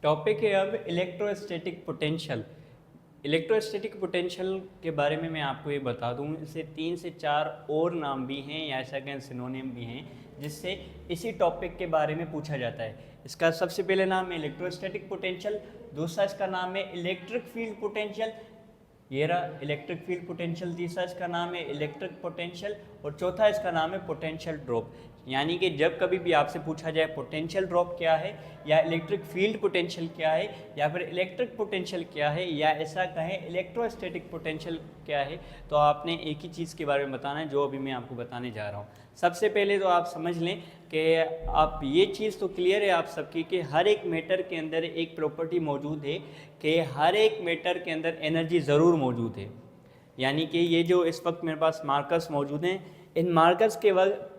Topic है अब electrostatic potential. Electrostatic potential के बारे में मैं आपको ये बता दूं, इसे 3 से 4 और नाम भी हैं या ऐसा कहें सिनोनिम भी हैं जिससे इसी टॉपिक के बारे में पूछा जाता है। इसका सबसे पहले नाम है इलेक्ट्रोस्टैटिक पोटेंशियल, दूसरा इसका नाम है इलेक्ट्रिक फील्ड पोटेंशियल, ये रहा इलेक्ट्रिक फील्ड पोटेंशियल, तीसरा इसका नाम है इलेक्ट्रिक पोटेंशियल और चौथा इसका नाम है पोटेंशियल ड्रॉप। यानी कि जब कभी भी आपसे पूछा जाए पोटेंशियल ड्रॉप क्या है या इलेक्ट्रिक फील्ड पोटेंशियल क्या है या फिर इलेक्ट्रिक पोटेंशियल क्या है या ऐसा कहें इलेक्ट्रोस्टैटिक पोटेंशियल क्या है, तो आपने एक ही चीज़ के बारे में बताना है जो अभी मैं आपको बताने जा रहा हूँ। सबसे पहले तो आप समझ लें कि आप ये चीज़ तो क्लियर है आप सबकी कि हर एक मैटर के अंदर एक प्रॉपर्टी मौजूद है कि हर एक मैटर के अंदर एनर्जी ज़रूर मौजूद है। यानी कि ये जो इस वक्त मेरे पास मार्कर्स मौजूद हैं, इन मार्कर्स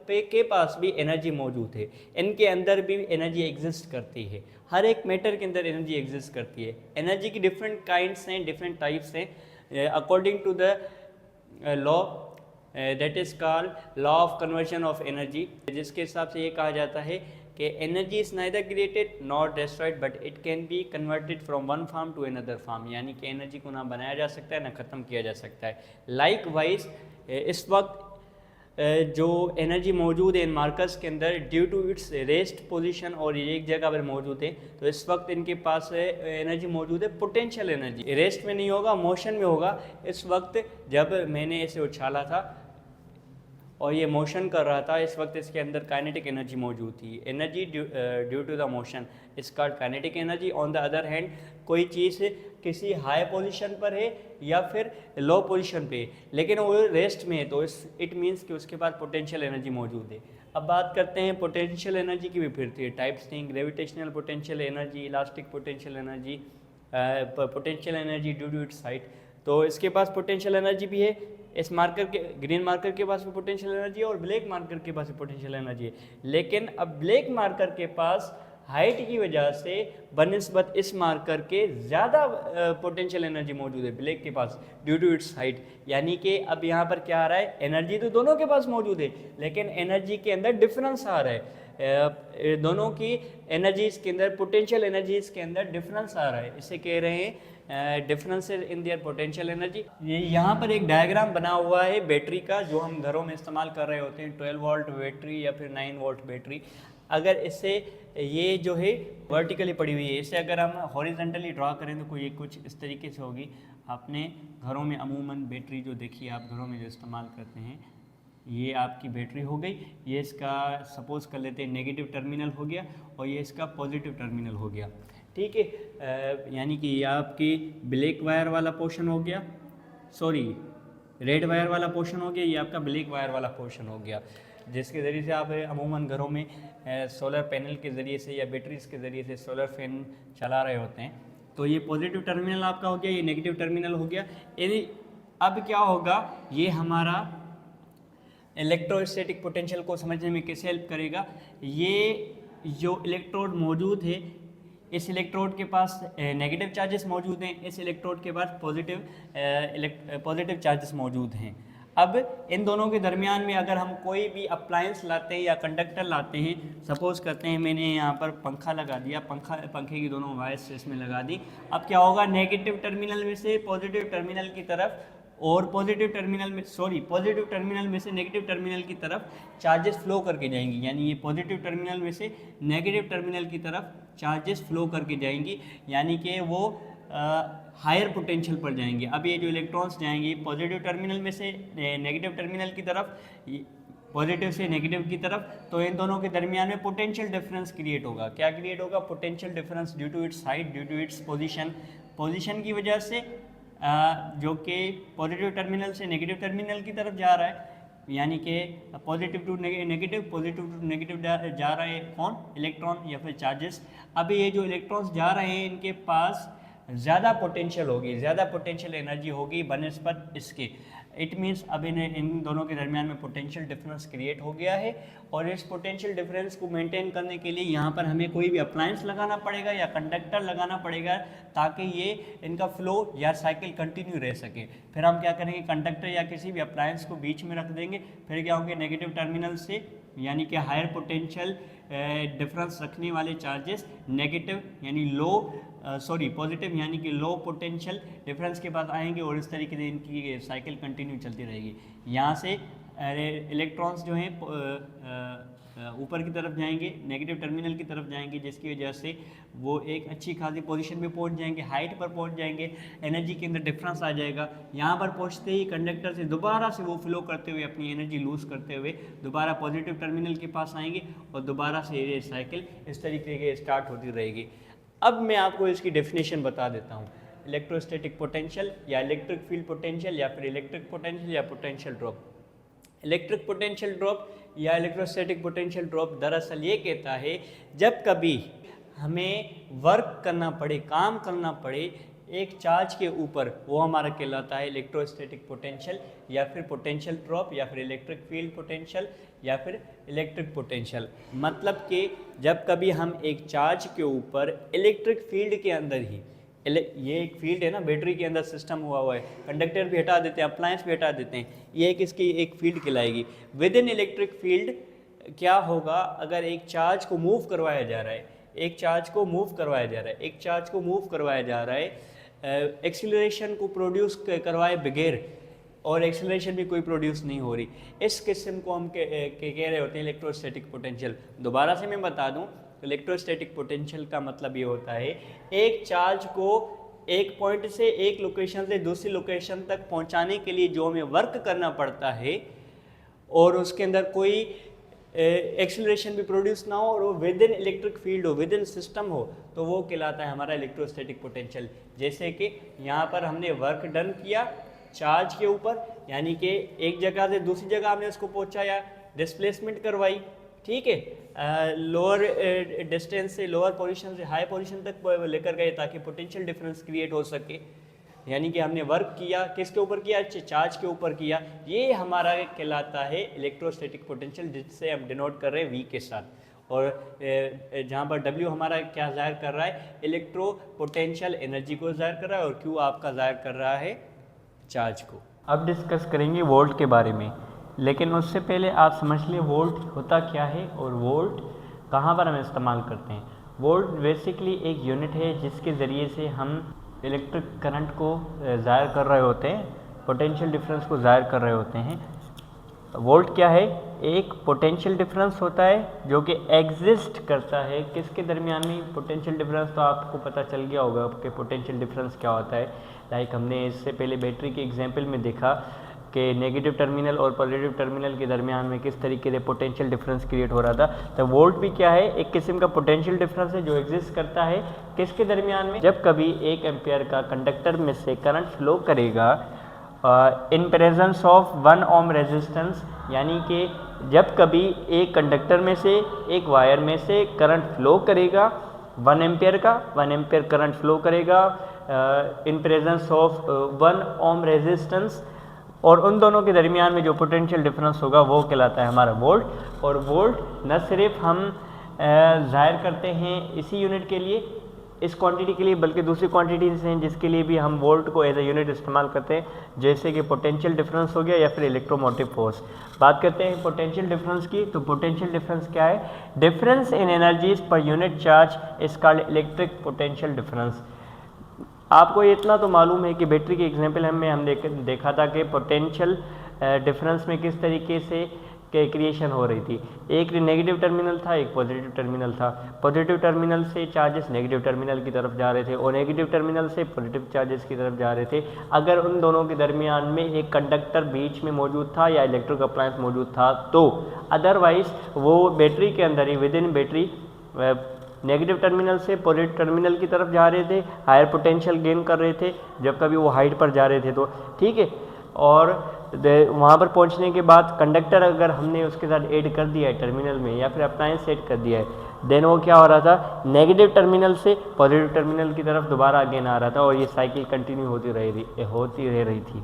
के पास भी एनर्जी मौजूद है, इनके अंदर भी एनर्जी एग्जिस्ट करती है। हर एक मैटर के अंदर एनर्जी एग्जिस्ट करती है। एनर्जी की डिफरेंट काइंड्स हैं, डिफरेंट टाइप्स हैं according to the law that is called law of conversion of energy, जिसके हिसाब से ये कहा जाता है कि energy is neither created not destroyed but it can be converted from one form to another form. यानी कि एनर्जी को ना बनाया जा सकता है ना ख़त्म किया जा सकता है। लाइक वाइज इस वक्त जो एनर्जी मौजूद है इन मार्कर्स के अंदर due to its rest position और ये एक जगह पर मौजूद है, तो इस वक्त इनके पास एनर्जी मौजूद है पोटेंशियल एनर्जी। रेस्ट में नहीं होगा, मोशन में होगा। इस वक्त जब मैंने इसे उछाला था और ये मोशन कर रहा था, इस वक्त इसके अंदर काइनेटिक एनर्जी मौजूद थी। Energy due to the motion is called kinetic energy. On the other hand कोई चीज़ किसी हाई पोजीशन पर है या फिर लो पोजीशन पे लेकिन वो रेस्ट में है, तो इट मीन्स कि उसके पास पोटेंशियल एनर्जी मौजूद है। अब बात करते हैं पोटेंशियल एनर्जी की भी फिर थी टाइप्स थी, gravitational potential energy, elastic potential energy, potential energy due to its height. तो इसके पास पोटेंशियल एनर्जी भी है। इस मार्कर के ग्रीन मार्कर के पास भी पोटेंशियल एनर्जी है और ब्लैक मार्कर के पास भी पोटेंशियल एनर्जी है। लेकिन अब ब्लैक मार्कर के पास हाइट की वजह से बनिस्बत इस मार्कर के ज़्यादा पोटेंशियल एनर्जी मौजूद है ब्लैक के पास ड्यू टू इट्स हाइट। यानी कि अब यहाँ पर क्या आ रहा है, एनर्जी तो दोनों के पास मौजूद है लेकिन एनर्जी के अंदर डिफरेंस आ रहा है। दोनों की एनर्जीज़ के अंदर, पोटेंशियल एनर्जीज़ के अंदर डिफरेंस आ रहा है। इसे कह रहे हैं difference in their potential energy. ये यहाँ पर एक डायग्राम बना हुआ है बैटरी का जो हम घरों में इस्तेमाल कर रहे होते हैं, 12 वोल्ट बैटरी या फिर 9 वोल्ट बैटरी। अगर इससे ये जो है वर्टिकली पड़ी हुई है, इसे अगर हम हॉरिजॉन्टली ड्रा करें तो कोई कुछ इस तरीके से होगी। आपने घरों में अमूमन बैटरी जो देखी है आप घरों में जो इस्तेमाल करते हैं, ये आपकी बैटरी हो गई। ये इसका सपोज कर लेते हैं नेगेटिव टर्मिनल हो गया और ये इसका पॉजिटिव टर्मिनल हो गया, ठीक है। यानी कि ये आपकी ब्लैक वायर वाला पोर्शन हो गया, सॉरी रेड वायर वाला पोर्शन हो गया, ये आपका ब्लैक वायर वाला पोर्शन हो गया, जिसके ज़रिए से आप अमूमन घरों में सोलर पैनल के ज़रिए से या बैटरीज के ज़रिए से सोलर फैन चला रहे होते हैं। तो ये पॉजिटिव टर्मिनल आपका हो गया, ये नेगेटिव टर्मिनल हो गया। यानी अब क्या होगा, ये हमारा इलेक्ट्रोस्टैटिक पोटेंशियल को समझने में कैसे हेल्प करेगा। ये जो इलेक्ट्रोड मौजूद है, इस इलेक्ट्रोड के पास नेगेटिव चार्जेस मौजूद हैं, इस इलेक्ट्रोड के पास पॉजिटिव चार्जेस मौजूद हैं। अब इन दोनों के दरमियान में अगर हम कोई भी अप्लायंस लाते हैं या कंडक्टर लाते हैं, सपोज करते हैं मैंने यहाँ पर पंखा लगा दिया, पंखे की दोनों वायर्स इसमें लगा दी। अब क्या होगा, नेगेटिव टर्मिनल में से पॉजिटिव टर्मिनल की तरफ और पॉजिटिव टर्मिनल में से नेगेटिव टर्मिनल की तरफ चार्जेस फ्लो करके जाएंगी। यानी ये पॉजिटिव टर्मिनल में से नेगेटिव टर्मिनल की तरफ चार्जेस फ्लो करके जाएंगी, यानी कि वो हायर पोटेंशियल पर जाएंगे। अब ये जो इलेक्ट्रॉन्स जाएंगे पॉजिटिव टर्मिनल में से नेगेटिव टर्मिनल की तरफ, पॉजिटिव से नेगेटिव की तरफ, तो इन दोनों के दरमियान में पोटेंशियल डिफरेंस क्रिएट होगा। क्या क्रिएट होगा, potential difference due to its height, due to its position की वजह से, जो कि पॉजिटिव टर्मिनल से नेगेटिव टर्मिनल की तरफ जा रहा है। यानी कि पॉजिटिव टू नेगेटिव जा रहा है कौन, इलेक्ट्रॉन या फिर चार्जेस। अब ये जो इलेक्ट्रॉन्स जा रहे हैं इनके पास ज़्यादा पोटेंशियल होगी, ज़्यादा पोटेंशियल एनर्जी होगी बनिस्बत इसके। इट मीन्स अब इन दोनों के दरमियान में पोटेंशियल डिफरेंस क्रिएट हो गया है और इस पोटेंशियल डिफरेंस को मेंटेन करने के लिए यहाँ पर हमें कोई भी अप्लायंस लगाना पड़ेगा या कंडक्टर लगाना पड़ेगा ताकि ये इनका फ्लो या साइकिल कंटिन्यू रह सके। फिर हम क्या करेंगे, कंडक्टर या किसी भी अप्लायंस को बीच में रख देंगे, फिर क्या होंगे, नेगेटिव टर्मिनल से यानी कि हायर पोटेंशियल डिफरेंस रखने वाले चार्जेस, नेगेटिव यानी लो पॉजिटिव यानी कि लो पोटेंशियल डिफरेंस के बाद आएंगे और इस तरीके से इनकी साइकिल कंटिन्यू चलती रहेगी। यहाँ से इलेक्ट्रॉन्स जो हैं ऊपर की तरफ जाएंगे, नेगेटिव टर्मिनल की तरफ जाएंगे, जिसकी वजह से वो एक अच्छी खासी पोजीशन पे पहुंच जाएंगे, हाइट पर पहुंच जाएंगे, एनर्जी के अंदर डिफरेंस आ जाएगा। यहाँ पर पहुंचते ही कंडक्टर से दोबारा से वो फ्लो करते हुए अपनी एनर्जी लूज़ करते हुए दोबारा पॉजिटिव टर्मिनल के पास आएंगे और दोबारा से ये साइकिल इस तरीके के स्टार्ट होती रहेगी। अब मैं आपको इसकी डेफिनेशन बता देता हूँ। इलेक्ट्रोस्टैटिक पोटेंशियल या इलेक्ट्रिक फील्ड पोटेंशियल या फिर इलेक्ट्रिक पोटेंशियल या potential drop. Electric potential drop या इलेक्ट्रोस्टैटिक पोटेंशियल ड्रॉप दरअसल ये कहता है जब कभी हमें वर्क करना पड़े, काम करना पड़े एक चार्ज के ऊपर, वो हमारा कहलाता है इलेक्ट्रोस्टैटिक पोटेंशियल या फिर पोटेंशियल ड्रॉप या फिर इलेक्ट्रिक फील्ड पोटेंशियल या फिर इलेक्ट्रिक पोटेंशियल। मतलब कि जब कभी हम एक चार्ज के ऊपर इलेक्ट्रिक फील्ड के अंदर ही, ये एक फील्ड है ना, बैटरी के अंदर सिस्टम हुआ है, कंडक्टर भी हटा देते हैं, अप्लायंस भी हटा देते हैं, ये एक इसकी एक फील्ड कहलाएगी। विद इन इलेक्ट्रिक फील्ड क्या होगा अगर एक चार्ज को मूव करवाया जा रहा है, एक चार्ज को मूव करवाया जा रहा है, एक चार्ज को मूव करवाया जा रहा है, एक्सीलरेशन को प्रोड्यूस करवाए बगैर और एक्सीलरेशन भी कोई प्रोड्यूस नहीं हो रही, इस किस्म को हम कह रहे होते हैं इलेक्ट्रोस्टैटिक पोटेंशियल। दोबारा से मैं बता दूं, इलेक्ट्रोस्टैटिक पोटेंशियल का मतलब ये होता है एक चार्ज को एक पॉइंट से, एक लोकेशन से दूसरी लोकेशन तक पहुंचाने के लिए जो हमें वर्क करना पड़ता है और उसके अंदर कोई एक्सीलरेशन भी प्रोड्यूस ना हो और वो विद इन इलेक्ट्रिक फील्ड हो, विद इन सिस्टम हो, तो वो कहलाता है हमारा इलेक्ट्रोस्टैटिक पोटेंशियल। जैसे कि यहाँ पर हमने वर्क डन किया चार्ज के ऊपर, यानी कि एक जगह से दूसरी जगह हमने उसको पहुँचाया, डिस्प्लेसमेंट करवाई, ठीक है, लोअर डिस्टेंस से लोअर पोजीशन से हाई पोजीशन तक लेकर गए ताकि पोटेंशियल डिफरेंस क्रिएट हो सके। यानी कि हमने वर्क किया, किसके ऊपर किया, चार्ज के ऊपर किया, ये हमारा कहलाता है इलेक्ट्रोस्टैटिक पोटेंशियल, जिससे हम डिनोट कर रहे हैं वी के साथ। और जहाँ पर डब्ल्यू हमारा क्या जाहिर कर रहा है, इलेक्ट्रो पोटेंशियल एनर्जी को जाहिर कर रहा है और क्यू आपका जाहिर कर रहा है चार्ज को। अब डिस्कस करेंगे वोल्ट के बारे में, लेकिन उससे पहले आप समझ लें वोल्ट होता क्या है और वोल्ट कहाँ पर हम इस्तेमाल करते हैं। वोल्ट बेसिकली एक यूनिट है जिसके ज़रिए से हम इलेक्ट्रिक करंट को ज़ाहिर कर रहे होते हैं, पोटेंशियल डिफरेंस को ज़ाहिर कर रहे होते हैं। वोल्ट क्या है, एक पोटेंशियल डिफरेंस होता है जो कि एग्जिस्ट करता है किसके दरमियान में, पोटेंशियल डिफरेंस तो आपको पता चल गया होगा कि पोटेंशियल डिफरेंस क्या होता है। लाइक हमने इससे पहले बैटरी के एग्जाम्पल में देखा कि नेगेटिव टर्मिनल और पॉजिटिव टर्मिनल के दरमियान में किस तरीके से पोटेंशियल डिफरेंस क्रिएट हो रहा था। तो वोल्ट भी क्या है, एक किस्म का पोटेंशियल डिफरेंस है जो एग्जिस्ट करता है किसके दरमियान में, जब कभी 1 एम्पियर का कंडक्टर में से करंट फ्लो करेगा in presence of 1 ohm resistance, यानी कि जब कभी एक कंडक्टर में से, एक वायर में से करंट फ्लो करेगा 1 एम्पियर का, 1 एम्पियर करंट फ्लो करेगा in presence of 1 ohm resistance, और उन दोनों के दरमियान में जो पोटेंशियल डिफरेंस होगा वो कहलाता है हमारा वोल्ट। और वोल्ट न सिर्फ हम जाहिर करते हैं इसी यूनिट के लिए, इस क्वांटिटी के लिए, बल्कि दूसरी क्वांटिटीज हैं जिसके लिए भी हम वोल्ट को एज ए यूनिट इस्तेमाल करते हैं, जैसे कि पोटेंशियल डिफरेंस हो गया या फिर इलेक्ट्रोमोटिव फोर्स। बात करते हैं पोटेंशियल डिफरेंस की, तो पोटेंशियल डिफरेंस क्या है, difference in energies per unit charge is called electric potential difference. आपको इतना तो मालूम है कि बैटरी के एग्जाम्पल में हमने देखा था कि पोटेंशियल डिफरेंस में किस तरीके से के क्रिएशन हो रही थी, एक नेगेटिव टर्मिनल था, एक पॉजिटिव टर्मिनल था। पॉजिटिव टर्मिनल से चार्जेस नेगेटिव टर्मिनल की तरफ जा रहे थे और नेगेटिव टर्मिनल से पॉजिटिव चार्जेस की तरफ जा रहे थे। अगर उन दोनों के दरमियान में एक कंडक्टर बीच में मौजूद था या इलेक्ट्रिक अप्लायंस मौजूद था तो, अदरवाइज वो बैटरी के अंदर ही, within battery negative terminal से पॉजिटिव टर्मिनल की तरफ जा रहे थे, हायर पोटेंशियल गेन कर रहे थे जब कभी वो हाइट पर जा रहे थे तो, ठीक है। और वहाँ पर पहुँचने के बाद कंडक्टर अगर हमने उसके साथ ऐड कर दिया है टर्मिनल में या फिर अप्लायंस ऐड कर दिया है, देन वो क्या हो रहा था, नेगेटिव टर्मिनल से पॉजिटिव टर्मिनल की तरफ दोबारा अगेन आ रहा था और ये साइकिल कंटिन्यू होती रह रही थी।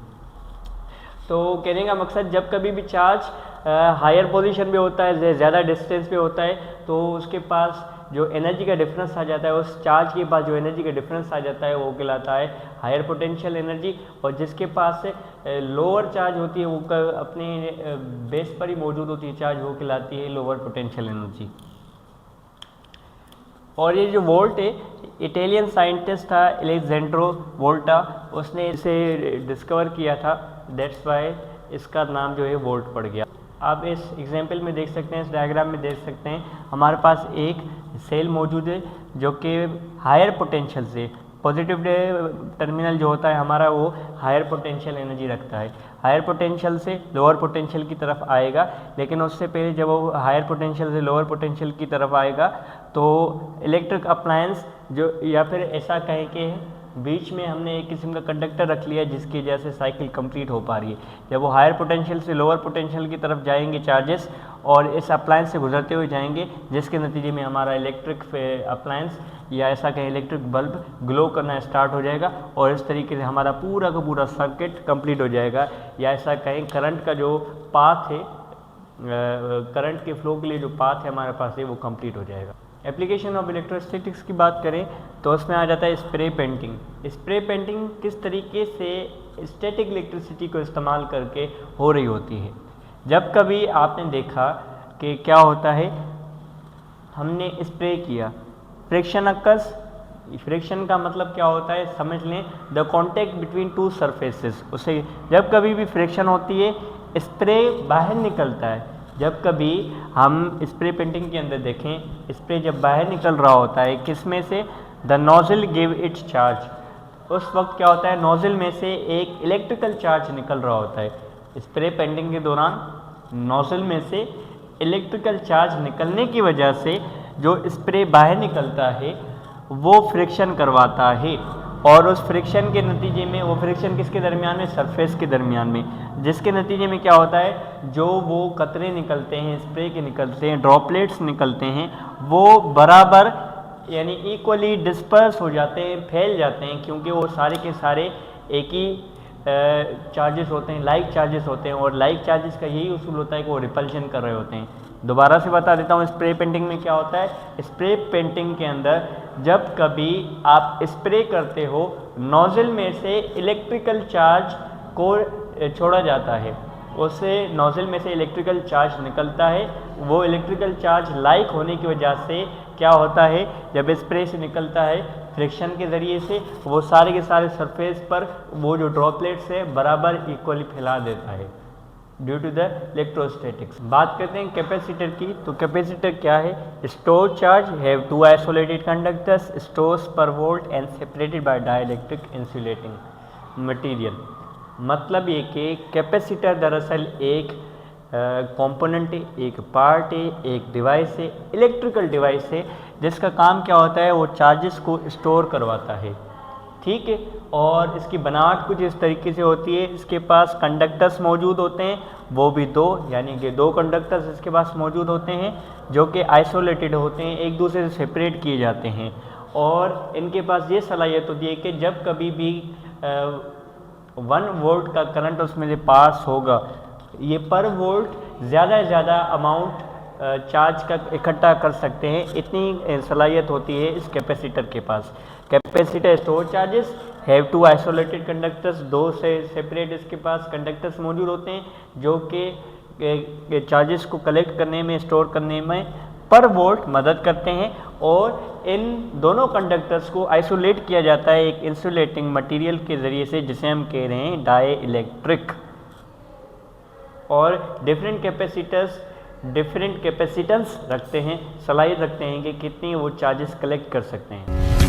तो कहने का मकसद, जब कभी भी चार्ज हायर पोजीशन पे होता है, ज़्यादा डिस्टेंस पे होता है, तो उसके पास जो एनर्जी का डिफरेंस आ जाता है, उस चार्ज के पास जो एनर्जी का डिफरेंस आ जाता है वो कहलाता है हायर पोटेंशियल एनर्जी, और जिसके पास लोअर चार्ज होती है वो अपने बेस पर ही मौजूद होती है चार्ज, वो कहलाती है लोअर पोटेंशियल एनर्जी। और ये जो वोल्ट है, इटालियन साइंटिस्ट था एलेक्जेंड्रो वोल्टा, उसने इसे डिस्कवर किया था, दैट्स वाई इसका नाम जो है वोल्ट पड़ गया। आप इस एग्जाम्पल में देख सकते हैं, इस डायग्राम में देख सकते हैं, हमारे पास एक सेल मौजूद है जो कि हायर पोटेंशियल से, पॉजिटिव टर्मिनल जो होता है हमारा वो हायर पोटेंशियल एनर्जी रखता है, हायर पोटेंशियल से लोअर पोटेंशियल की तरफ आएगा। लेकिन उससे पहले जब वो हायर पोटेंशियल से लोअर पोटेंशियल की तरफ आएगा तो इलेक्ट्रिक अप्लायंस जो, या फिर ऐसा कहें कि बीच में हमने एक किस्म का कंडक्टर रख लिया जिसकी वजह से साइकिल कंप्लीट हो पा रही है। जब वो हायर पोटेंशियल से लोअर पोटेंशियल की तरफ जाएंगे चार्जेस और इस अप्लायंस से गुजरते हुए जाएंगे, जिसके नतीजे में हमारा इलेक्ट्रिक अप्लायंस या ऐसा कहें इलेक्ट्रिक बल्ब ग्लो करना स्टार्ट हो जाएगा और इस तरीके से हमारा पूरा का पूरा सर्किट कंप्लीट हो जाएगा, या ऐसा कहें करंट का जो पाथ है, करंट के फ्लो के लिए जो पाथ है हमारे पास है वो कंप्लीट हो जाएगा। एप्लीकेशन ऑफ इलेक्ट्रोस्टैटिक्स की बात करें तो उसमें आ जाता है स्प्रे पेंटिंग। स्प्रे पेंटिंग किस तरीके से स्टैटिक इलेक्ट्रिसिटी को इस्तेमाल करके हो रही होती है। जब कभी आपने देखा कि क्या होता है, हमने स्प्रे किया, फ्रिक्शन अकर्स, फ्रिक्शन का मतलब क्या होता है समझ लें, the contact between two surfaces, उसे जब कभी भी फ्रिक्शन होती है स्प्रे बाहर निकलता है। जब कभी हम स्प्रे पेंटिंग के अंदर देखें, स्प्रे जब बाहर निकल रहा होता है किसमें से, the nozzle give its charge, उस वक्त क्या होता है नोजल में से एक इलेक्ट्रिकल चार्ज निकल रहा होता है। स्प्रे पेंटिंग के दौरान नोजल में से इलेक्ट्रिकल चार्ज निकलने की वजह से जो स्प्रे बाहर निकलता है वो फ्रिक्शन करवाता है, और उस फ्रिक्शन के नतीजे में, वो फ्रिक्शन किसके दरमियान में, सरफेस के दरमियान में, जिसके नतीजे में क्या होता है जो वो कतरे निकलते हैं, स्प्रे के निकलते हैं, ड्रॉपलेट्स निकलते हैं, वो बराबर यानी इक्वली डिस्पर्स हो जाते हैं, फैल जाते हैं, क्योंकि वो सारे के सारे एक ही चार्जेस होते हैं, लाइक चार्जेस होते हैं, और लाइक चार्जेस का यही उसूल होता है कि वो रिपल्शन कर रहे होते हैं। दोबारा से बता देता हूँ स्प्रे पेंटिंग में क्या होता है। स्प्रे पेंटिंग के अंदर जब कभी आप स्प्रे करते हो, नोजल में से इलेक्ट्रिकल चार्ज को छोड़ा जाता है, उससे नोजल में से इलेक्ट्रिकल चार्ज निकलता है, वो इलेक्ट्रिकल चार्ज लाइक होने की वजह से क्या होता है, जब स्प्रे से निकलता है फ्रिक्शन के ज़रिए से, वो सारे के सारे सरफेस पर वो जो ड्रॉपलेट्स है बराबर इक्वली फैला देता है ड्यू टू द इलेक्ट्रोस्टैटिक्स। बात करते हैं कैपेसिटर की, तो कैपेसिटर क्या है, store charge have two isolated conductors stores per volt and separated by dielectric insulating material. मतलब ये कि कैपेसिटर दरअसल एक कंपोनेंट है, एक पार्ट है, एक डिवाइस है, इलेक्ट्रिकल डिवाइस है, जिसका काम क्या होता है वो चार्जेस को स्टोर करवाता है, ठीक है। और इसकी बनावट कुछ इस तरीके से होती है, इसके पास कंडक्टर्स मौजूद होते हैं, वो भी दो, यानी कि दो कंडक्टर्स इसके पास मौजूद होते हैं जो कि आइसोलेटेड होते हैं, एक दूसरे से सेपरेट किए जाते हैं, और इनके पास ये सलाहियत होती है कि जब कभी भी 1 वोल्ट का करंट उसमें से पास होगा, ये पर वोल्ट ज़्यादा से ज़्यादा अमाउंट चार्ज का इकट्ठा कर सकते हैं, इतनी सलाहियत होती है इस कैपेसिटर के पास। Capacitor store charges have two isolated conductors, दो से सेपरेट इसके पास कंडक्टर्स मौजूद होते हैं जो कि चार्जेस को कलेक्ट करने में, स्टोर करने में पर वोल्ट मदद करते हैं, और इन दोनों कंडक्टर्स को आइसोलेट किया जाता है एक इंसुलेटिंग मटेरियल के ज़रिए से, जिसे हम कह रहे हैं डाई इलेक्ट्रिक। और डिफरेंट कैपेसिटर्स डिफरेंट कैपेसिटेंस रखते हैं, सलाहियत रखते हैं कि कितनी वो चार्जेस कलेक्ट कर सकते हैं।